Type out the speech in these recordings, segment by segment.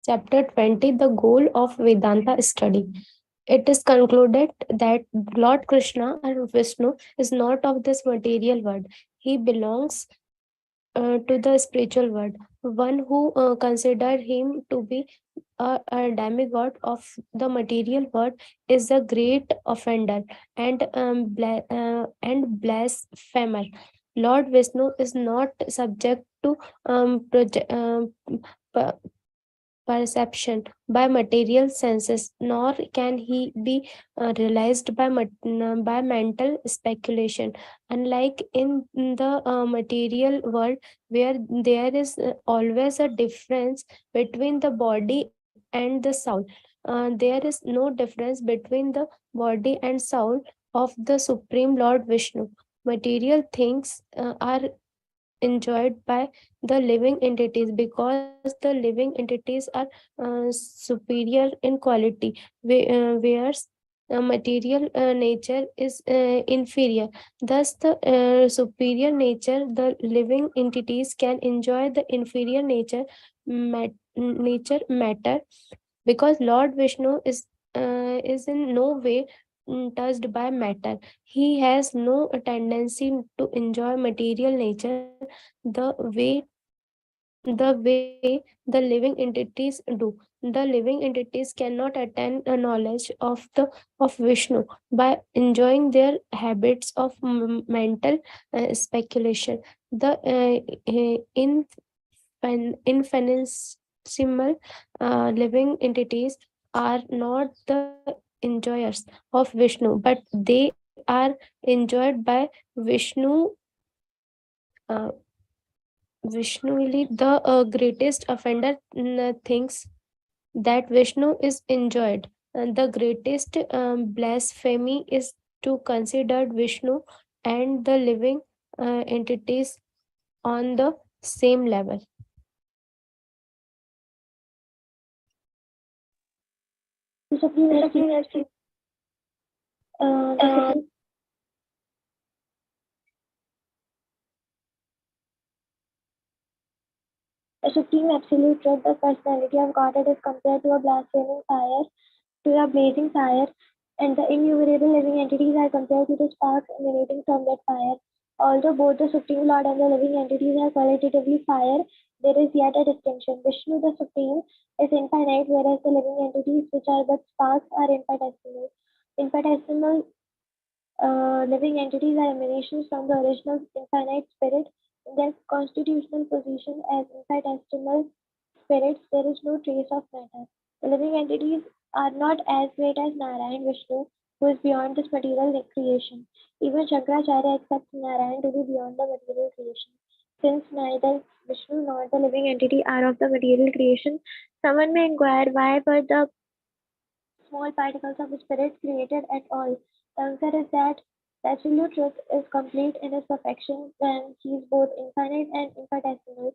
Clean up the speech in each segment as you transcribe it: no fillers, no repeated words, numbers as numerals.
Chapter 20, the goal of Vedanta study. It is concluded that Lord Krishna or Vishnu is not of this material world. He belongs to the spiritual world. One who considered him to be a demigod of the material world is a great offender and blasphemer. Lord Vishnu is not subject to p- perception by material senses, nor can he be realized by mental speculation. Unlike in the material world, where there is always a difference between the body and the soul, there is no difference between the body and soul of the Supreme Lord Vishnu. Material things are enjoyed by the living entities because the living entities are superior in quality, whereas material nature is inferior. Thus, the superior nature, the living entities can enjoy the inferior nature matter because Lord Vishnu is in no way touched by matter. He has no tendency to enjoy material nature the way the living entities do. The living entities cannot attain a knowledge of Vishnu by enjoying their habits of mental speculation. The infinitesimal living entities are not the enjoyers of Vishnu, but they are enjoyed by Vishnu. Uh, Vishnuili, the greatest offender, thinks that Vishnu is enjoyed. And the greatest blasphemy is to consider Vishnu and the living entities on the same level. The Supreme Absolute, the Supreme, the Supreme Absolute Truth, the personality of Godhead is compared to a blaspheming fire, to a blazing fire, and the innumerable living entities are compared to the sparks emanating from that fire. Although both the Supreme Lord and the living entities are qualitatively fire, there is yet a distinction. Vishnu, the Supreme, is infinite, whereas the living entities, which are but sparks, are infinitesimal. Infinitesimal living entities are emanations from the original infinite spirit. In their constitutional position as infinitesimal spirits, there is no trace of matter. The living entities are not as great as Narayan Vishnu, who is beyond this material creation. Even Shankaracharya accepts Narayan to be beyond the material creation. Since neither Vishnu nor the living entity are of the material creation, someone may inquire why were the small particles of spirit created at all? The answer is that the absolute truth is complete in its perfection when he is both infinite and infinitesimal.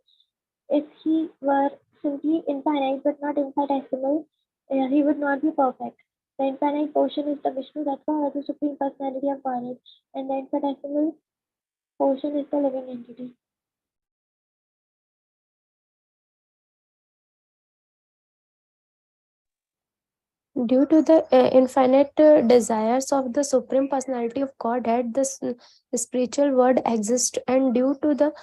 If he were simply infinite but not infinitesimal, he would not be perfect. The infinite portion is the Vishnu Tattva or the Supreme Personality of Godhead, and the infinitesimal portion is the living entity. Due to the infinite desires of the Supreme Personality of Godhead, the spiritual world exists, and due to the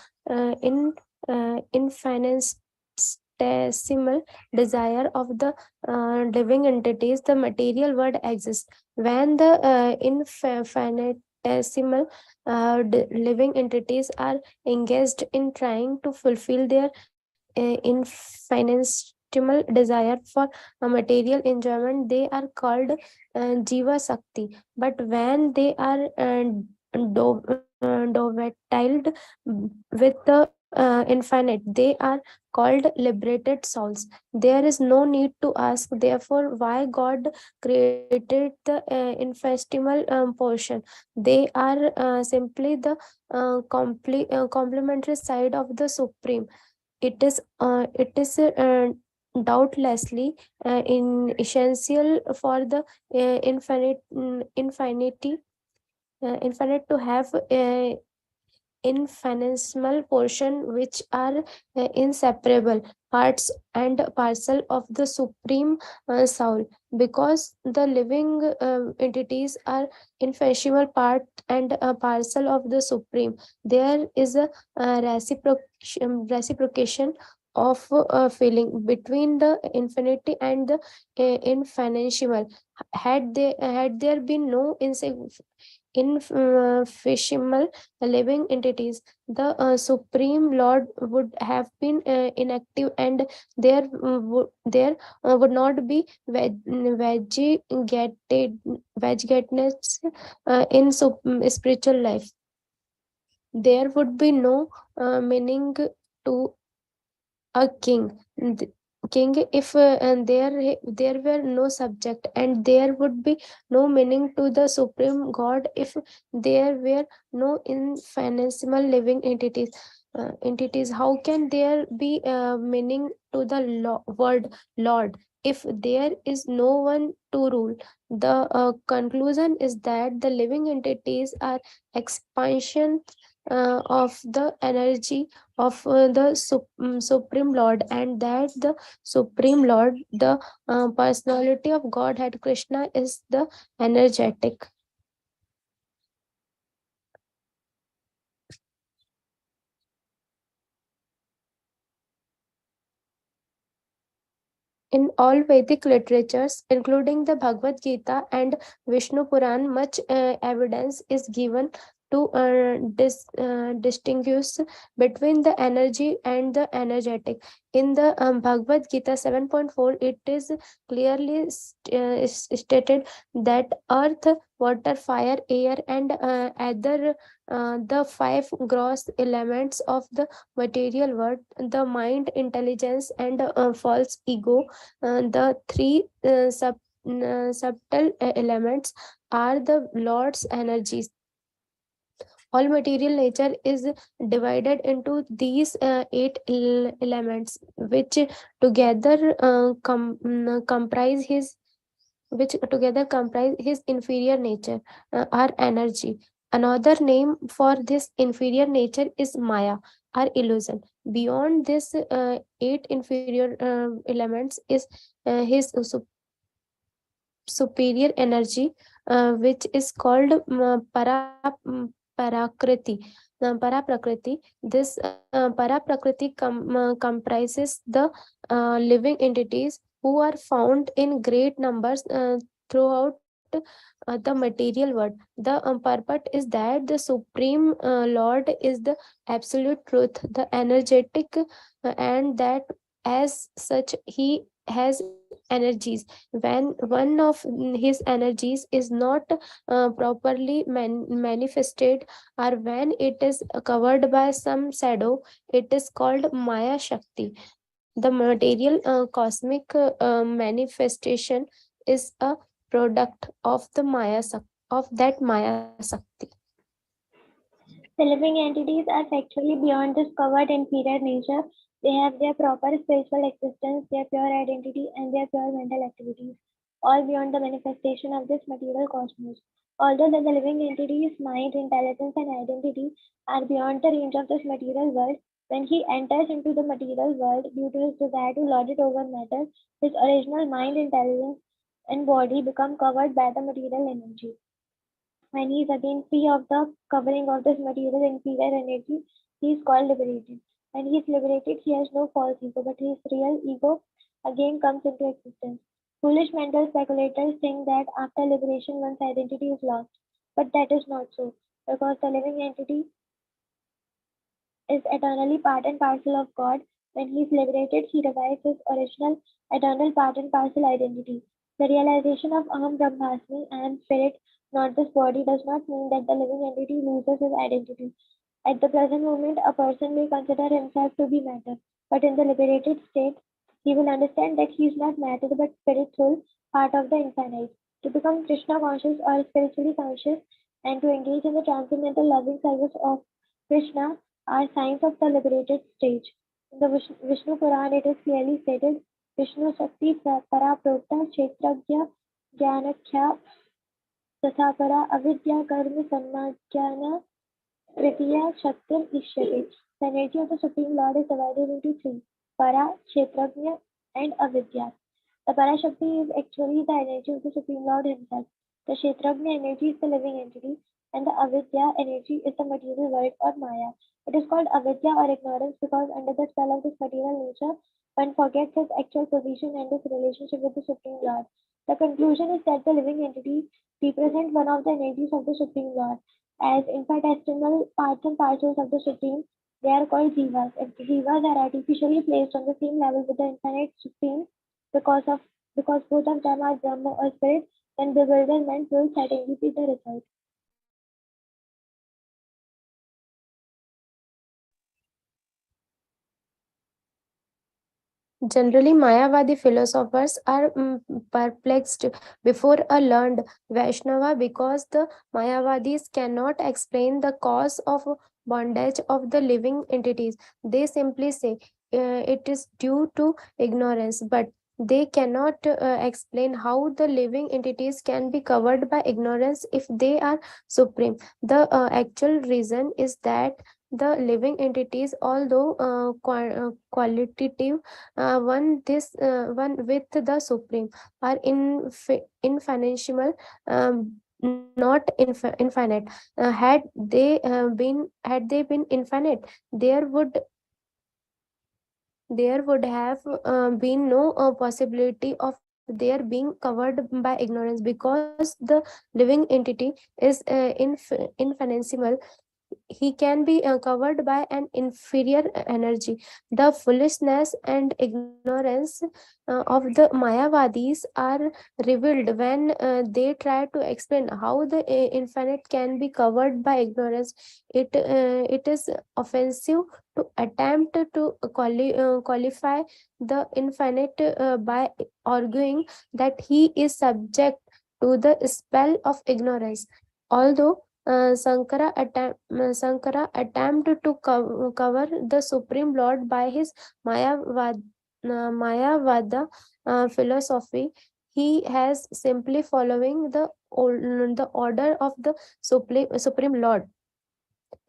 infinitesimal desire of the living entities, the material world exists. When the infinitesimal living entities are engaged in trying to fulfill their infinitesimal desire for material enjoyment, they are called jiva sakti. But when they are dovetiled with the infinite, they are called liberated souls. There is no need to ask therefore why God created the infinitesimal portion. They are simply the complementary side of the Supreme. It is doubtlessly in essential for the infinite infinity infinite to have infinitesimal portion which are inseparable parts and parcel of the supreme soul, because the living entities are infinitesimal part and a parcel of the supreme. There is a reciprocation of feeling between the infinity and the infinitesimal. Had there been no infinitesimal living entities, the supreme lord would have been inactive, and there would not be vegetated in spiritual life. There would be no meaning to a king. King, if and there were no subject, and there would be no meaning to the supreme god if there were no infinitesimal living entities. How can there be meaning to the word lord if there is no one to rule? The conclusion is that the living entities are expansion of the energy of the supreme lord, and that the supreme lord, the personality of godhead krishna, is the energetic. In all Vedic literatures, including the Bhagavad Gita and Vishnu Puran, much evidence is given to distinguish between the energy and the energetic. In the Bhagavad Gita 7.4, it is clearly stated that earth, water, fire, air, and other the five gross elements of the material world, the mind, intelligence, and false ego, the three subtle elements, are the Lord's energies. All material nature is divided into these eight elements, comprise his which together comprise his inferior nature, or energy. Another name for this inferior nature is Maya, or illusion. Beyond this eight inferior elements is his superior energy, which is called parakriti. Paraprakriti. This paraprakriti comprises the living entities who are found in great numbers throughout the material world. The purport is that the supreme lord is the absolute truth, the energetic, and that as such he has energies. When one of his energies is not properly manifested, or when it is covered by some shadow, it is called Maya Shakti. The material cosmic manifestation is a product of the of that Maya Shakti. The living entities are factually beyond this covered inferior nature. They have their proper spiritual existence, their pure identity, and their pure mental activities, all beyond the manifestation of this material cosmos. Although the living entities' mind, intelligence, and identity are beyond the range of this material world, when he enters into the material world due to his desire to lord it over matter, his original mind, intelligence, and body become covered by the material energy. When he is again free of the covering of this material inferior energy, he is called liberated. When he is liberated, he has no false ego, but his real ego again comes into existence. Foolish mental speculators think that after liberation one's identity is lost, but that is not so, because the living entity is eternally part and parcel of God. When he is liberated, he revives his original eternal part and parcel identity. The realization of Aham Brahmasmi, I am spirit, not this body, does not mean that the living entity loses his identity. At the present moment, a person may consider himself to be matter, but in the liberated state, he will understand that he is not matter but spirit soul, part of the infinite. To become Krishna conscious or spiritually conscious and to engage in the transcendental loving service of Krishna are signs of the liberated stage. In the Vishnu Puran, it is clearly stated, Vishnu Shakti Paraprokta Kshetragya Jnanakhya Tasapara Avidya Karma Sanmajnana Tritiya Shaktir Ishyate. The energy of the Supreme Lord is divided into three: Para, Kshetrajna, and Avidya. The Parashakti is actually the energy of the Supreme Lord Himself. The Kshetrajna energy is the living entity, and the Avidya energy is the material world or Maya. It is called Avidya or ignorance because under the spell of this material nature, one forgets his actual position and his relationship with the Supreme Lord. The conclusion is that the living entity represents one of the energies of the Supreme Lord. As infinitesimal parts and parcels of the Supreme, they are called jivas. If the jivas are artificially placed on the same level with the infinite Supreme, because of because both of them are Brahma or spirit, then bewilderment will certainly be the result. Generally, Mayavadi philosophers are perplexed before a learned Vaishnava because the Mayavadis cannot explain the cause of bondage of the living entities. They simply say it is due to ignorance, but they cannot explain how the living entities can be covered by ignorance if they are supreme. The actual reason is that the living entities, although qualitative one with the supreme, are infinitesimal, not infinite. Had they been infinite, there would have been no possibility of their being covered by ignorance, because the living entity is infinitesimal. He can be covered by an inferior energy. The foolishness and ignorance of the Mayavadis are revealed when they try to explain how the infinite can be covered by ignorance. It is offensive to attempt to qualify the infinite by arguing that he is subject to the spell of ignorance. Although Sankara attempted to cover the Supreme Lord by his Mayavada philosophy. He has simply following the order of the Supreme Lord.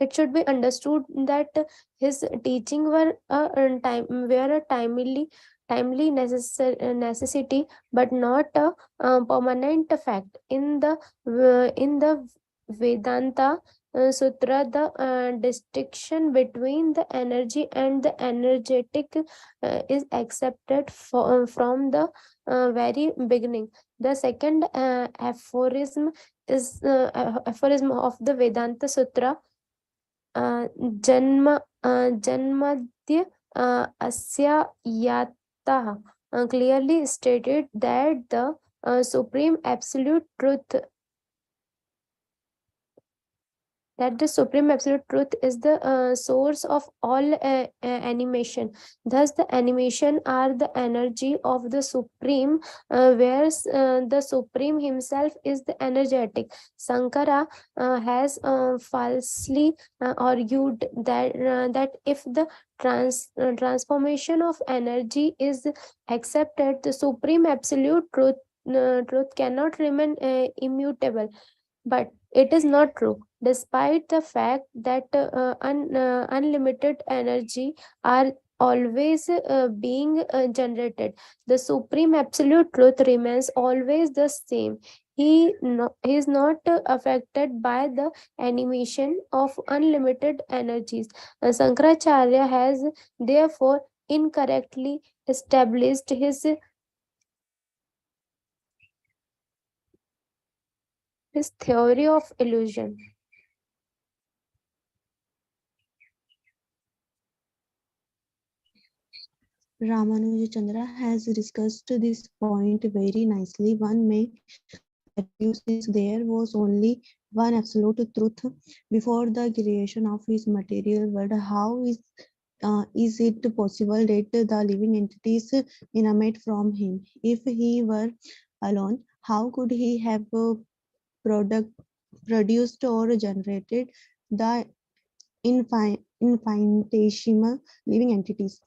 It should be understood that his teaching were a timely necessity, but not a permanent fact. In the Vedanta Sutra, the distinction between the energy and the energetic is accepted from the very beginning. The second aphorism of the Vedanta Sutra, जन्म जन्मद्य asya yatah, clearly stated that the supreme absolute truth that the supreme absolute truth is the source of all animation. Thus the animation are the energy of the supreme, whereas the supreme himself is the energetic. Sankara has falsely argued that if the transformation of energy is accepted, the supreme absolute truth cannot remain immutable. But it is not true. Despite the fact that unlimited energy are always being generated, the supreme absolute truth remains always the same. He is not affected by the animation of unlimited energies. Sankaracharya has therefore incorrectly established his theory of illusion. Ramanuja has discussed this point very nicely. One may argue since there was only one absolute truth before the creation of his material world, how is it possible that the living entities emanate from him? If he were alone, how could he have product, produced or generated the infinitesimal living entities?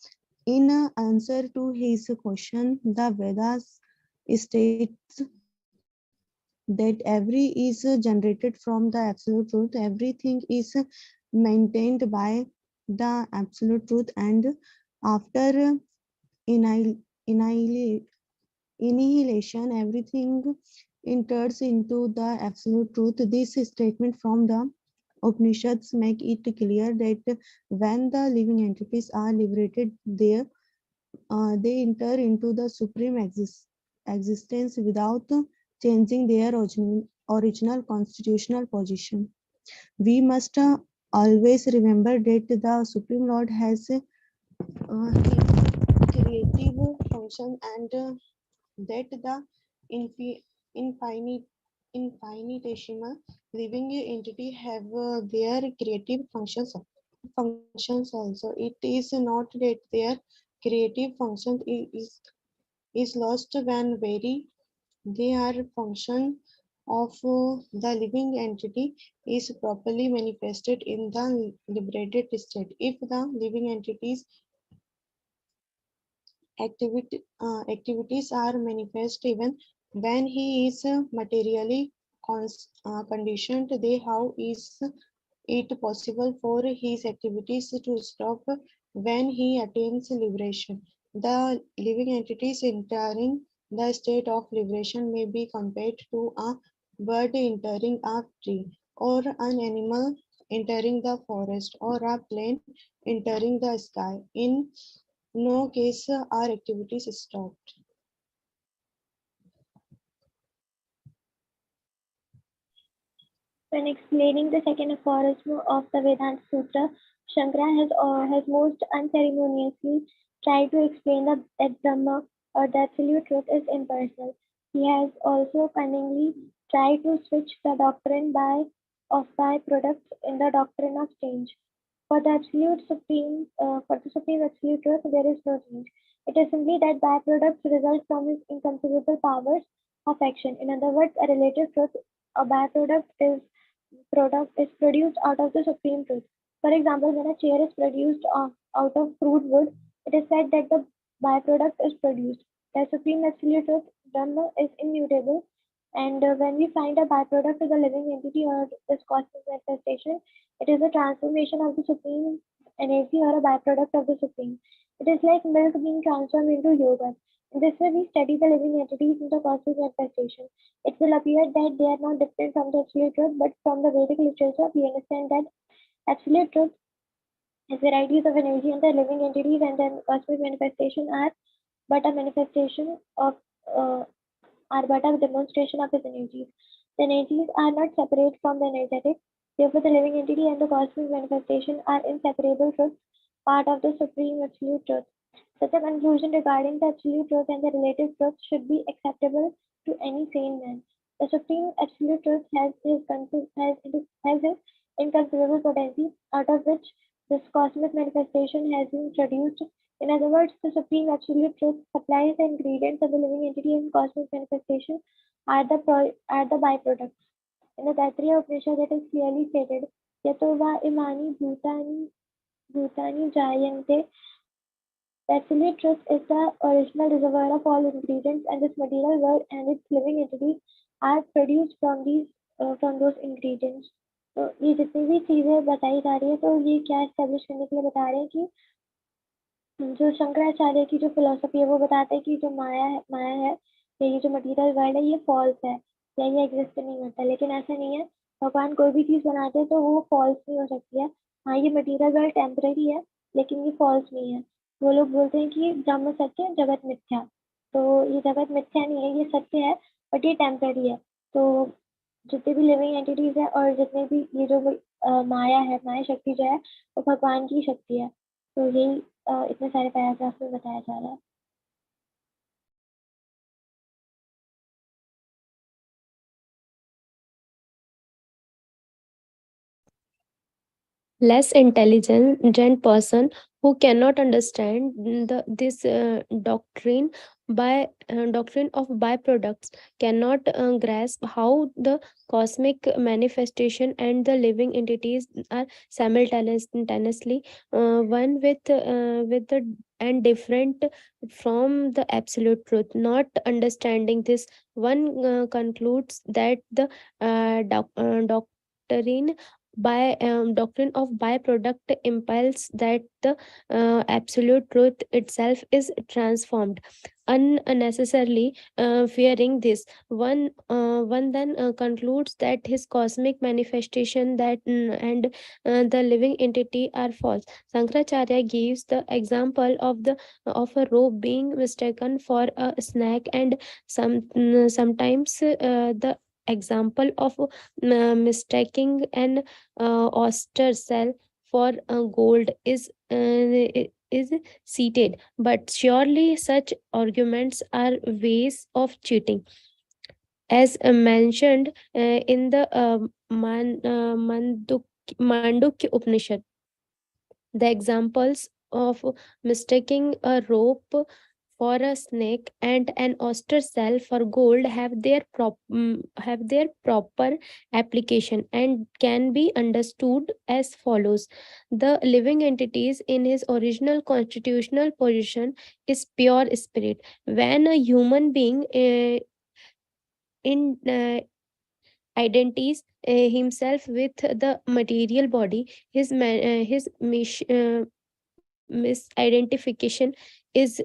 In answer to his question, the Vedas states that every is generated from the absolute truth. Everything is maintained by the absolute truth, and after annihil- annihil- annihilation, everything enters into the absolute truth. This statement from the Upanishads make it clear that when the living entities are liberated, they enter into the supreme existence without changing their original constitutional position. We must always remember that the Supreme Lord has creative function, and that the infinite infinitesimal living entity have their creative functions also. It is not that their creative function is lost when very they are function of the living entity is properly manifested in the liberated state. If the living entities activities are manifest even when he is materially conditioned, they how is it possible for his activities to stop when he attains liberation? The living entities entering the state of liberation may be compared to a bird entering a tree, or an animal entering the forest, or a plane entering the sky. In no case are activities stopped. When explaining the second aphorism of the Vedanta Sutra, Shankara has most unceremoniously tried to explain that Brahma, or the absolute truth, is impersonal. He has also cunningly tried to switch the doctrine of byproducts in the doctrine of change. For the supreme absolute truth, there is no change. It is simply that byproducts result from his inconceivable powers of action. In other words, a relative truth, a byproduct is produced out of the supreme truth. For example, when a chair is produced out of crude wood, it is said that the byproduct is produced. The supreme absolute truth, Brahma, is immutable, and when we find a byproduct of the living entity or this cosmic manifestation, it is a transformation of the supreme energy or a byproduct of the supreme. It is like milk being transformed into yogurt. In this way, we study the living entities in the cosmic manifestation. It will appear that they are not different from the absolute truth, but from the Vedic literature, we understand that absolute truth is varieties of energy, and the living entities and the cosmic manifestation but a manifestation of uh, are but a demonstration of his energies. The energies are not separate from the energetic. Therefore, the living entity and the cosmic manifestation are inseparable truths, part of the supreme absolute truth. Such a conclusion regarding the absolute truth and the relative truth should be acceptable to any sane man. The supreme absolute truth has his inconceivable potency, out of which this cosmic manifestation has been produced. In other words, the supreme absolute truth supplies the ingredients of the living entity and cosmic manifestation are the byproducts. In the Taittiriya Upanishad, it is clearly stated, "Yato va imani bhutani jayante." The absolute truth is the original reservoir of all ingredients, and this material world and its living entities are produced from those ingredients. तो ये जितनी भी चीजें बताई जा रही है, तो ये क्या एस्टेब्लिश करने के लिए बता रहे हैं कि जो शंकराचार्य की जो फिलोसफी है वो बताते हैं कि जो माया है या ये जो मटीरियल वर्ल्ड है ये फॉल्स है या ये एग्जिस्ट नहीं करता, लेकिन ऐसा नहीं है। भगवान कोई भी चीज बनाते हैं तो वो फॉल्स नहीं हो सकती है। हाँ, ये मटीरियल वर्ल्ड टेम्पररी है, लेकिन ये फॉल्स नहीं है। वो लोग बोलते हैं कि ब्रह्म सत्य जगत मिथ्या, तो ये जगत मिथ्या नहीं है, ये सत्य है, बट ये टेम्पररी है। तो जितने भी लिविंग एंटिटीज है और जितने भी ये जो माया है, माया शक्ति जो है वो भगवान की शक्ति है। तो यही इतने सारे पैराग्राफ में बताया जा रहा है। less intelligent person who cannot understand this doctrine of byproducts cannot grasp how the cosmic manifestation and the living entities are simultaneously one with the and different from the absolute truth. Not understanding this, one concludes that the doctrine by doctrine of byproduct implies that the absolute truth itself is transformed. Unnecessarily fearing this, one then concludes that his cosmic manifestation and the living entity are false. Shankaracharya gives the example of a rope being mistaken for a snake, and sometimes the example of mistaking an oyster shell for gold is seated. But surely such arguments are ways of cheating. As mentioned in the Mandukya Upanishad, the examples of mistaking a rope for a snake and an oyster shell for gold have their proper application and can be understood as follows. The living entities in his original constitutional position is pure spirit. When a human being in identities himself with the material body, his misidentification is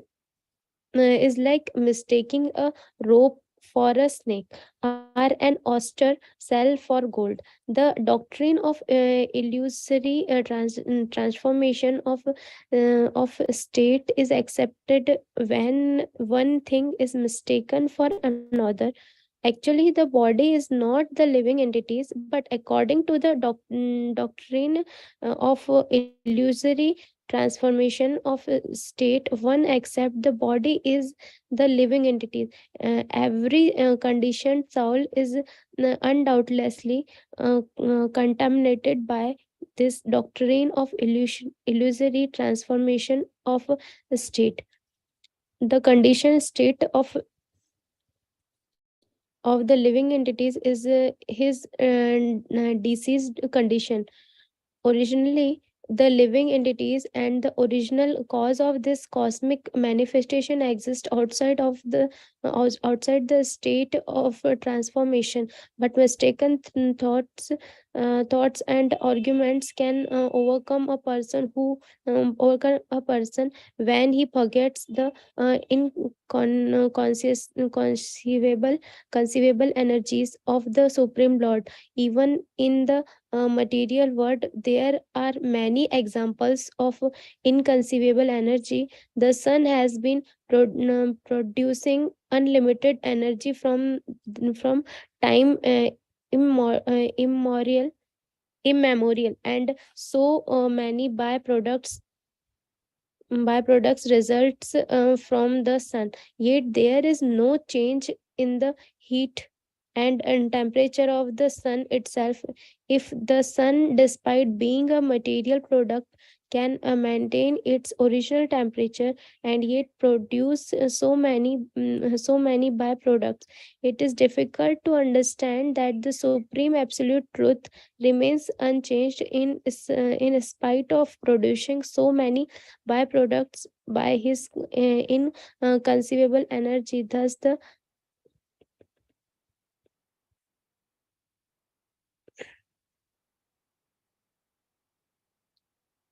is like mistaking a rope for a snake or an oyster shell for gold. The doctrine of illusory transformation of state is accepted when one thing is mistaken for another. Actually, the body is not the living entities, but according to the doctrine of illusory transformation of state, one accept the body is the living entity. Every conditioned soul is undoubtedly contaminated by this doctrine of illusory transformation of state. The conditioned state of the living entities is his diseased condition. Originally, the living entities and the original cause of this cosmic manifestation exist outside the state of transformation, but mistaken thoughts and arguments can overcome a person when he forgets the conceivable energies of the Supreme Lord. Even in the material world, there are many examples of inconceivable energy. The sun has been producing unlimited energy from time immemorial, and so many byproducts results from the sun, yet there is no change in the heat and temperature of the sun itself. If the sun, despite being a material product, can maintain its original temperature and yet produce so many byproducts, it is difficult to understand that the supreme absolute truth remains unchanged in spite of producing so many byproducts by his inconceivable energy.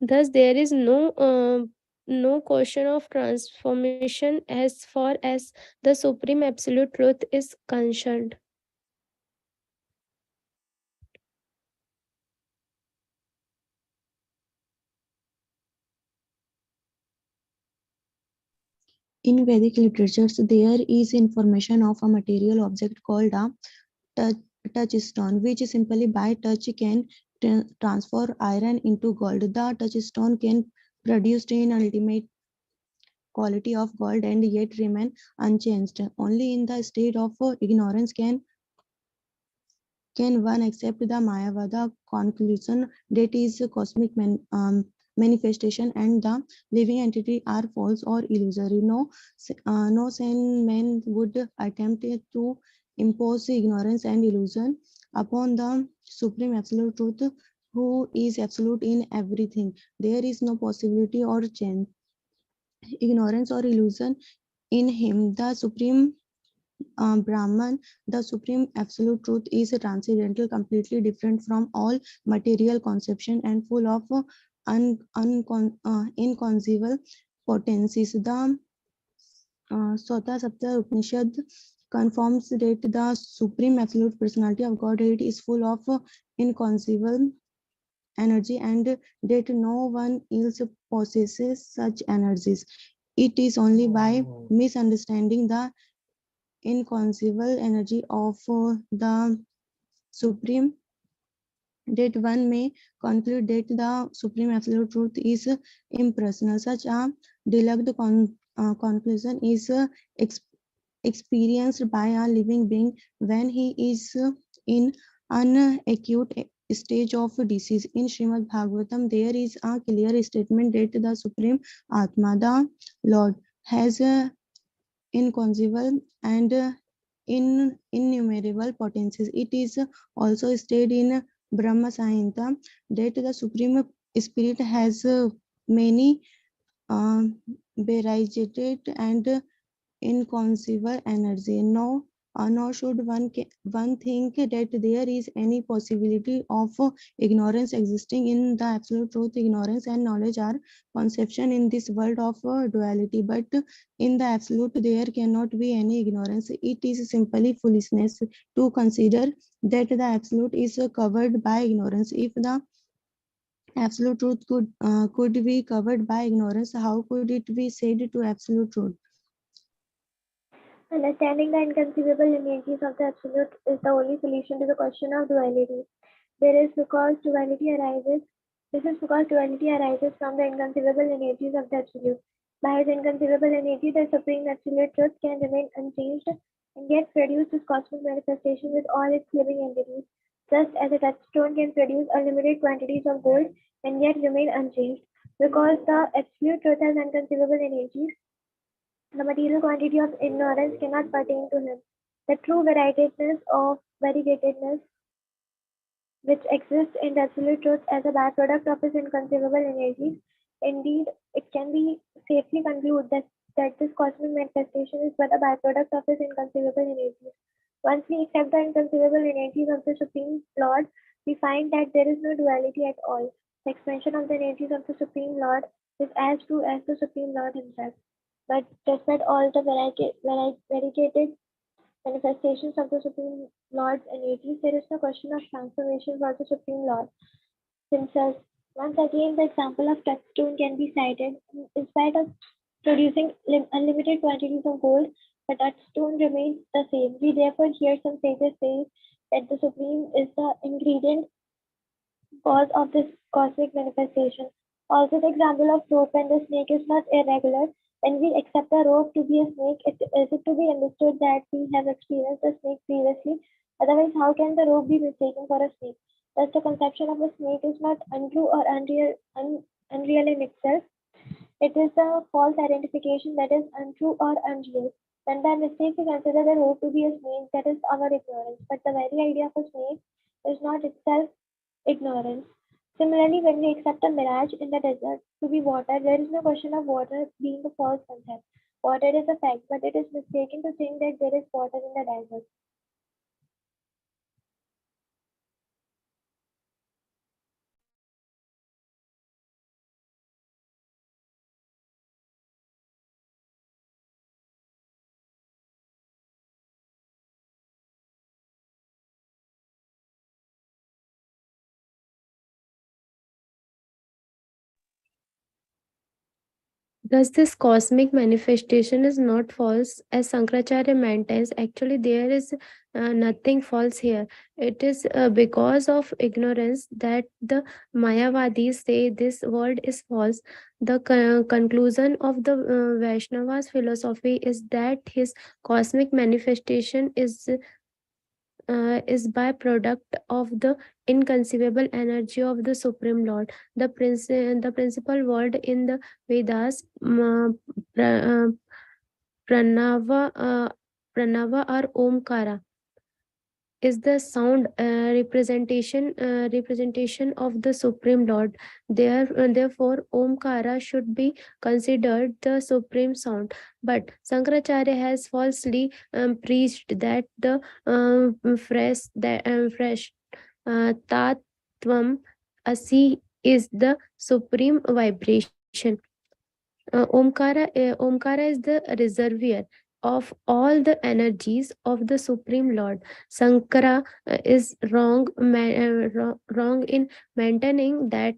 Thus there is no question of transformation as far as the supreme absolute truth is concerned. In Vedic literatures, there is information of a material object called a touch, touchstone, which simply by touch can transfer iron into gold. The touchstone can produce an ultimate quality of gold and yet remain unchanged. Only in the state of ignorance can one accept the Mayavada conclusion that is cosmic manifestation and the living entity are false or illusory. No sane man would attempt to impose ignorance and illusion upon the supreme absolute truth, who is absolute in everything. There is no possibility or change, ignorance or illusion in him. The supreme Brahman, the supreme absolute truth is transcendental, completely different from all material conception and full of inconceivable potencies. The Sota Sapta Upanishad confirms that the supreme absolute personality of Godhead is full of inconceivable energy and that no one else possesses such energies. It is only by misunderstanding the inconceivable energy of the supreme that one may conclude that the supreme absolute truth is impersonal. Such a deluct conclusion is experienced by a living being when he is in an acute stage of disease. In Srimad Bhagavatam, there is a clear statement that the Supreme Atma, the Lord, has inconceivable and innumerable potencies. It is also stated in Brahma Samhita that the Supreme Spirit has many uh, variegated and inconceivable energy. No, nor should one think that there is any possibility of ignorance existing in the absolute truth. Ignorance and knowledge are conception in this world of duality, but in the absolute there cannot be any ignorance. It is simply foolishness to consider that the absolute is covered by ignorance. If the absolute truth could be covered by ignorance, how could it be said to absolute truth? Understanding the inconceivable energies of the Absolute is the only solution to the question of duality. There is because duality arises. This is because duality arises from the inconceivable energies of the Absolute. By his inconceivable energy, the Supreme Absolute Truth can remain unchanged and yet produce this cosmic manifestation with all its living entities, just as a touchstone can produce unlimited quantities of gold and yet remain unchanged. Because the Absolute Truth has inconceivable energies, the material quantity of ignorance cannot pertain to him. The true variegatedness which exists in the absolute truth as a byproduct of his inconceivable energies. Indeed, it can be safely concluded that this cosmic manifestation is but a byproduct of his inconceivable energies. Once we accept the inconceivable energies of the Supreme Lord, we find that there is no duality at all. The expansion of the energies of the Supreme Lord is as true as the Supreme Lord himself. But despite all the variegated manifestations of the Supreme Lord's energies, there is no question of transformation for the Supreme Lord himself. Once again, the example of touchstone can be cited. In spite of producing unlimited quantities of gold, the touchstone remains the same. We therefore hear some sages say that the Supreme is the ingredient cause of this cosmic manifestation. Also, the example of rope and the snake is not irregular. When we accept the rope to be a snake, it is it to be understood that we have experienced a snake previously. Otherwise, how can the rope be mistaken for a snake? Thus, the conception of a snake is not untrue or unreal in itself. It is a false identification that is untrue or unreal. When by mistake we consider the rope to be a snake, that is our ignorance. But the very idea of a snake is not itself ignorance. Similarly, when we accept a mirage in the desert to be water, there is no question of water being a false concept. Water is a fact, but it is mistaken to think that there is water in the desert. Thus, this cosmic manifestation is not false, as Sankaracharya maintains. Actually, there is nothing false here. It is because of ignorance that the Mayavadis say this world is false. The conclusion of the Vaishnava's philosophy is that his cosmic manifestation is byproduct of the inconceivable energy of the Supreme Lord. The principal word in the Vedas, Pranava, Pranava or Omkara. is the sound representation of the Supreme Lord. Therefore, Omkara should be considered the supreme sound. But Sankaracharya has falsely preached that the fresh Tatvam Asi is the supreme vibration. Omkara is the reservoir of all the energies of the Supreme Lord. Sankara is wrong in maintaining that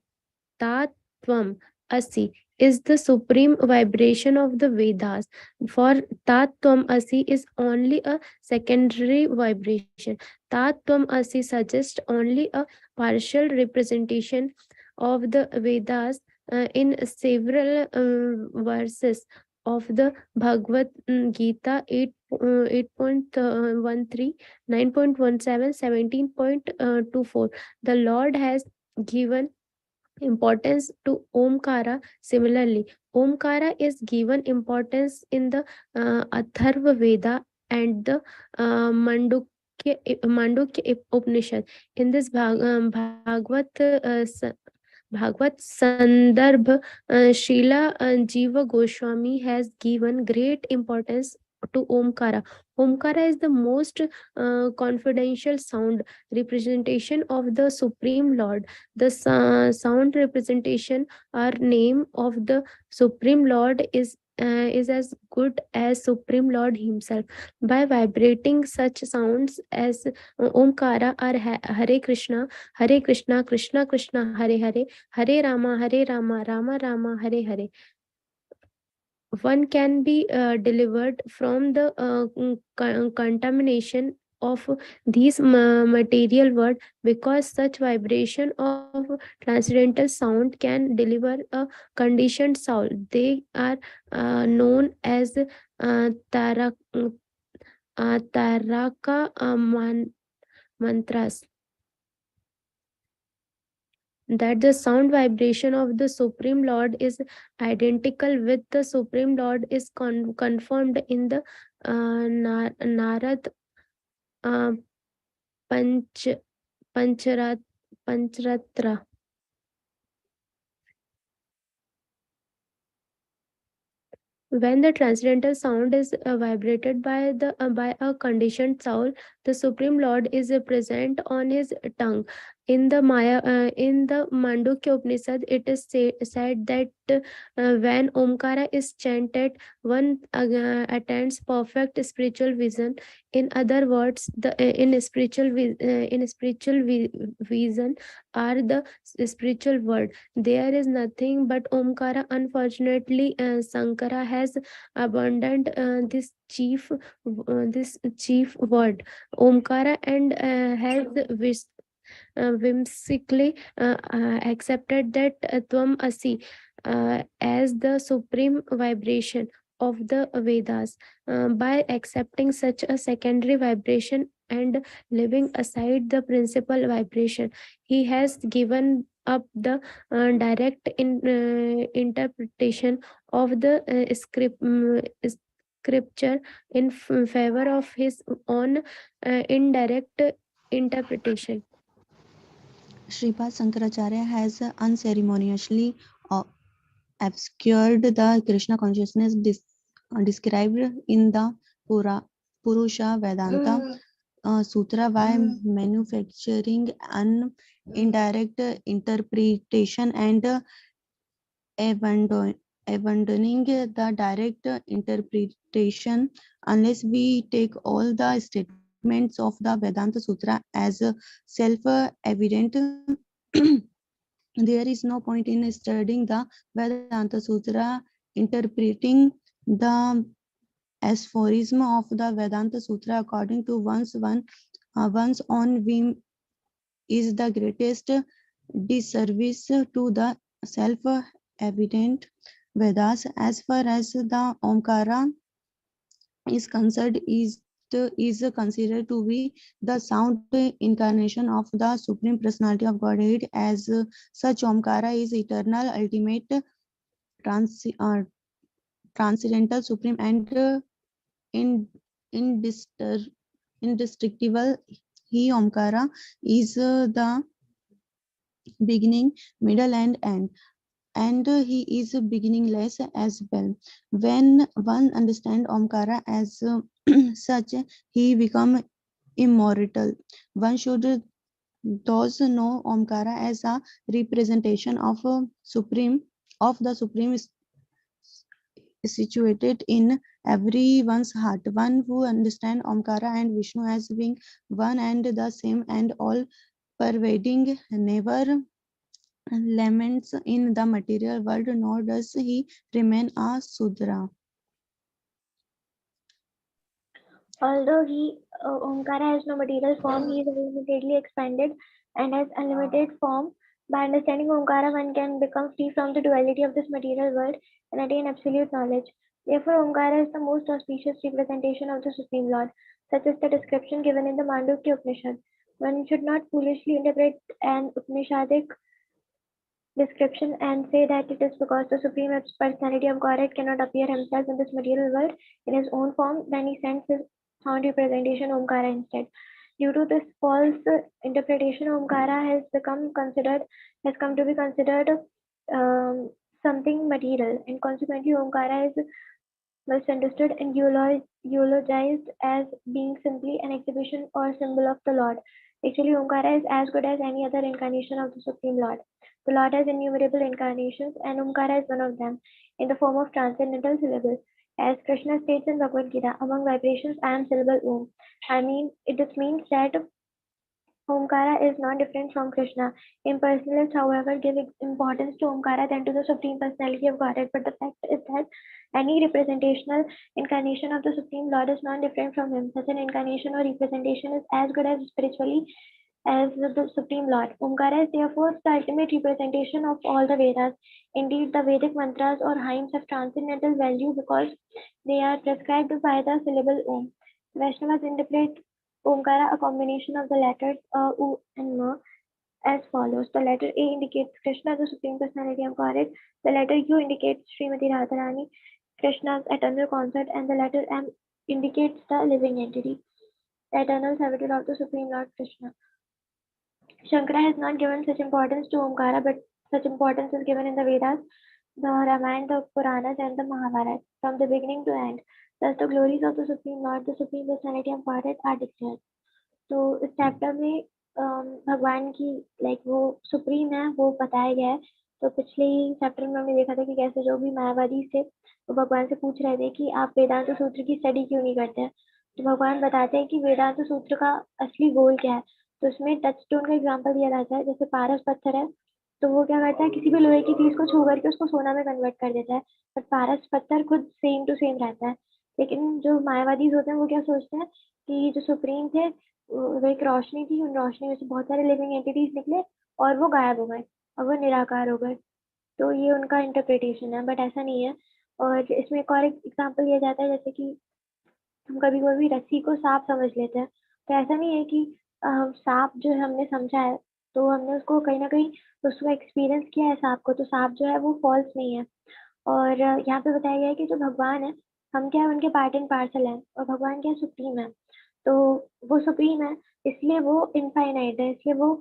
Tatvam Asi is the supreme vibration of the Vedas. For Tatvam Asi is only a secondary vibration. Tatvam Asi suggests only a partial representation of the Vedas in several verses of the Bhagavad Gita 8.13, 9.17, 17.24. The Lord has given importance to Omkara. Similarly, Omkara is given importance in the Atharva Veda and the Mandukya Upanishad. In this Bhagavad Sandarbh, Srila Jiva Goswami has given great importance to Omkara. Omkara is the most confidential sound representation of the Supreme Lord. The sound representation or name of the Supreme Lord is as good as Supreme Lord himself. By vibrating such sounds as Omkara or Hare Krishna, Krishna Krishna, Hare Hare, Hare Rama, Rama Rama, Hare Hare, one can be delivered from the contamination of these material world, because such vibration of transcendental sound can deliver a conditioned soul. They are known as taraka mantras. That the sound vibration of the Supreme Lord is identical with the Supreme Lord is confirmed in the Narad uh, Panch Pancharat Pancharatra. When the transcendental sound is vibrated by a conditioned soul, the Supreme Lord is present on his tongue. In the Mandukya Upanishad, it is said that when Omkara is chanted, one attains perfect spiritual vision. In other words, in spiritual vision are the spiritual world. There is nothing but Omkara. Unfortunately, Sankara has abandoned this chief word, Omkara, and has whimsically accepted that Tvam Asi as the supreme vibration of the Vedas. By accepting such a secondary vibration and leaving aside the principal vibration, he has given up the interpretation of the scripture in favor of his own indirect interpretation. Sripad Shankaracharya has unceremoniously obscured the Krishna consciousness described in the Purusha Vedanta Sutra by manufacturing an indirect interpretation and abandoning the direct interpretation. Unless we take all the statements of the Vedanta Sutra as self-evident, there is no point in studying the Vedanta Sutra, interpreting the aphorism of the Vedanta Sutra according to one's own whim is the greatest disservice to the self-evident Vedas. As far as the Omkara is concerned, is considered to be the sound incarnation of the Supreme Personality of Godhead. As such, Omkara is eternal, ultimate, trans, uh, transcendental, supreme, and in, indistinguishable. he Omkara is the beginning, middle, and end. And he is beginningless as well. When one understands Omkara as such, he become immortal. One should those know Omkara as a representation of the supreme situated in everyone's heart. One who understands Omkara and Vishnu as being one and the same and all pervading, never laments in the material world, nor does he remain a Sudra. Although Omkara has no material form, he is unlimitedly expanded and has unlimited form. By understanding Omkara, one can become free from the duality of this material world and attain absolute knowledge. Therefore, Omkara is the most auspicious representation of the Supreme Lord. Such is the description given in the Mandukya Upanishad. One should not foolishly interpret an Upanishadic description and say that it is because the Supreme Personality of Godhead cannot appear himself in this material world in his own form, then he sends his sound representation Omkara instead. Due to this false interpretation, Omkara has come to be considered um, something material, and consequently, Omkara is misunderstood and eulogized as being simply an exhibition or symbol of the Lord. Actually, Omkara is as good as any other incarnation of the Supreme Lord. The Lord has innumerable incarnations, and Omkara is one of them, in the form of transcendental syllables. As Krishna states in Bhagavad Gita, among vibrations, I am syllable Om. This means that Omkara is not different from Krishna. Impersonalists, however, give importance to Omkara than to the Supreme Personality of Godhead. But the fact is that any representational incarnation of the Supreme Lord is not different from him. Such an incarnation or representation is as good as spiritually as the Supreme Lord. Omkara is therefore the ultimate representation of all the Vedas. Indeed, the Vedic mantras or hymns have transcendental value because they are prescribed by the syllable Om. Vaishnavas interpret Omkara, a combination of the letters U and Ma, as follows. The letter A indicates Krishna, the Supreme Personality of Godhead. The letter U indicates Srimati Radharani, Krishna's eternal consort, and the letter M indicates the living entity, the eternal servitor of the Supreme Lord Krishna. Shankara has not given such importance to Omkara, but such importance is given in the Vedas, the Ramayana, the Puranas, and the Mahabharata, from the beginning to end. Thus, the glories of the Supreme Lord, the Supreme Personality of Godhead, are declared. तो इस chapter में भगवान की वो supreme है वो बताया गया है। तो पिछले चैप्टर में हमने देखा था कि कैसे जो भी मायावादी थे वो भगवान से पूछ रहे थे कि आप वेदांत सूत्र की स्टडी क्यों नहीं करते हैं। तो भगवान बताते हैं कि वेदांत सूत्र का असली गोल क्या है। तो इसमें टच स्टोन का एग्जाम्पल दिया जाता है। जैसे पारस पत्थर है तो वो क्या करता है, किसी भी लोहे की चीज को छू करके उसको सोना में कन्वर्ट कर देता है, बट पारस पत्थर खुद सेम टू सेम रहता है। लेकिन जो मायावादी होते हैं वो क्या सोचते हैं कि जो सुप्रीम थे वो एक रोशनी थी, उन रोशनी में से बहुत सारे लिविंग एंटिटीज निकले और वो गायब हो गए और वो निराकार हो गए। तो ये उनका इंटरप्रिटेशन है, बट ऐसा नहीं है। और इसमें एक और एग्जाम्पल दिया जाता है, जैसे कि हम कभी कभी रस्सी को सांप समझ लेते हैं, तो ऐसा नहीं है कि सांप जो है हमने समझा है तो हमने उसको कहीं ना कहीं उसको एक्सपीरियंस किया है सांप को, तो सांप जो है वो फॉल्स नहीं है। और यहाँ पे बताया गया है कि जो भगवान है हम क्या है उनके पार्ट एंड पार्सल हैं, और भगवान क्या सुप्रीम है। तो वो सुप्रीम है इसलिए वो इनफाइनाइट है, इसलिए वो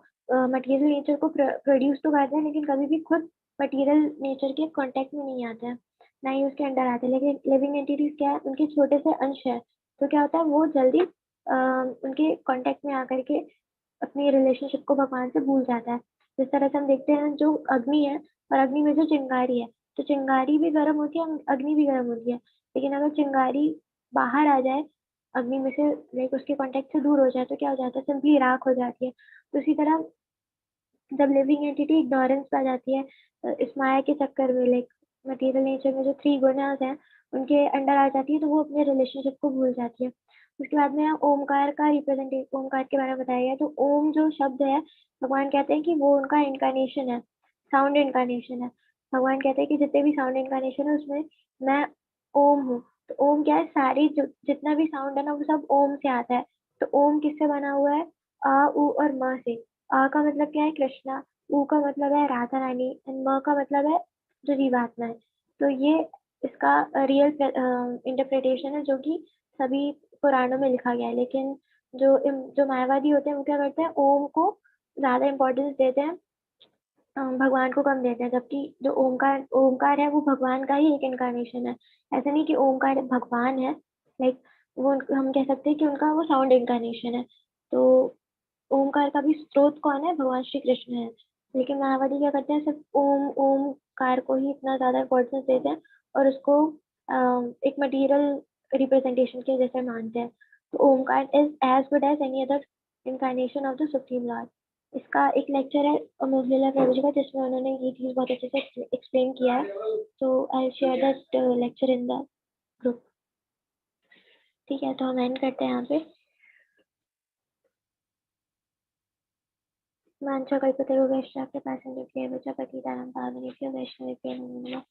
मटेरियल नेचर को प्रोड्यूस तो करते हैं लेकिन कभी भी खुद मटेरियल नेचर के कांटेक्ट में नहीं आते हैं, ना ही उसके अंडर आते हैं। लेकिन लिविंग एंटिटीज क्या है, उनके छोटे से अंश है, तो क्या होता है वो जल्दी उनके कांटेक्ट में आकर के अपनी रिलेशनशिप को भगवान से भूल जाता है। जिस तरह से हम देखते हैं जो अग्नि है और अग्नि में जो चिंगारी है, तो चिंगारी भी गर्म होती है, अग्नि भी गर्म होती है, लेकिन अगर चिंगारी बाहर आ जाए अग्नि में से, लाइक उसके कांटेक्ट से दूर हो जाए, तो क्या हो जाता है, सिंपली राख हो जाती है। तो इसी तरह जब लिविंग एंटिटी इग्नोरेंस आ जाती है इस माया के चक्कर में, लाइक मटेरियल नेचर में जो 3 गुणास हैं उनके अंडर आ जाती है, तो वो अपने रिलेशनशिप को भूल जाती है। उसके बाद में ओमकार का रिप्रेजेंटेशन, ओमकार के बारे में बताया गया। तो ओम जो शब्द है भगवान कहते हैं कि वो उनका इनकारनेशन है, साउंड इनकारनेशन है। भगवान कहते हैं कि जितने भी साउंड इनकारनेशन है उसमें मैं ओम हूँ। तो ओम क्या है, सारी जितना भी साउंड है ना वो सब ओम से आता है। तो ओम किससे बना हुआ है, आ उ और म से। आ का मतलब क्या है, कृष्णा। उ का मतलब है राधा रानी, एंड म का मतलब है जो जीवात्मा है। तो ये इसका रियल इंटरप्रिटेशन है जो कि सभी पुराणों में लिखा गया है। लेकिन जो मायावादी होते हैं वो क्या करते हैं, ओम को ज्यादा इम्पोर्टेंस देते हैं, भगवान को कम देते हैं, जबकि जो ओमकार है वो भगवान का ही एक इनकारनेशन है। ऐसा नहीं कि ओमकार भगवान है, लाइक वो हम कह सकते हैं कि उनका वो साउंड इनकारनेशन है। तो ओमकार का भी स्रोत कौन है, भगवान श्री कृष्ण है। लेकिन मायावादी क्या करते हैं, सिर्फ ओमकार को ही इतना ज्यादा इम्पोर्टेंस देते हैं और उसको एक मटेरियल रिप्रेजेंटेशन के जैसे मानते हैं। तो Omkar is as good as any other incarnation of the supreme lord. इसका एक लेक्चर है मुरलीला प्रभु जी का, जिसमें उन्होंने ये चीज बहुत अच्छे से एक्सप्लेन किया है। तो I share that lecture in the group. ठीक है, तो हम एंड करते हैं यहाँ पे। वाञ्छाकल्पतरुभ्यश्च कृपासिन्धुभ्यः एव च पतितानां पावनेभ्यो वैष्णवेभ्यो नमो नमः।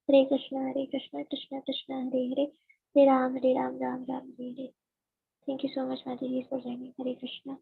हरे कृष्ण कृष्ण कृष्ण हरे हरे, हरे Ram Ram Ram Hare Hare. Thank you so much माता जी फॉर जॉइनिंग। हरे कृष्ण।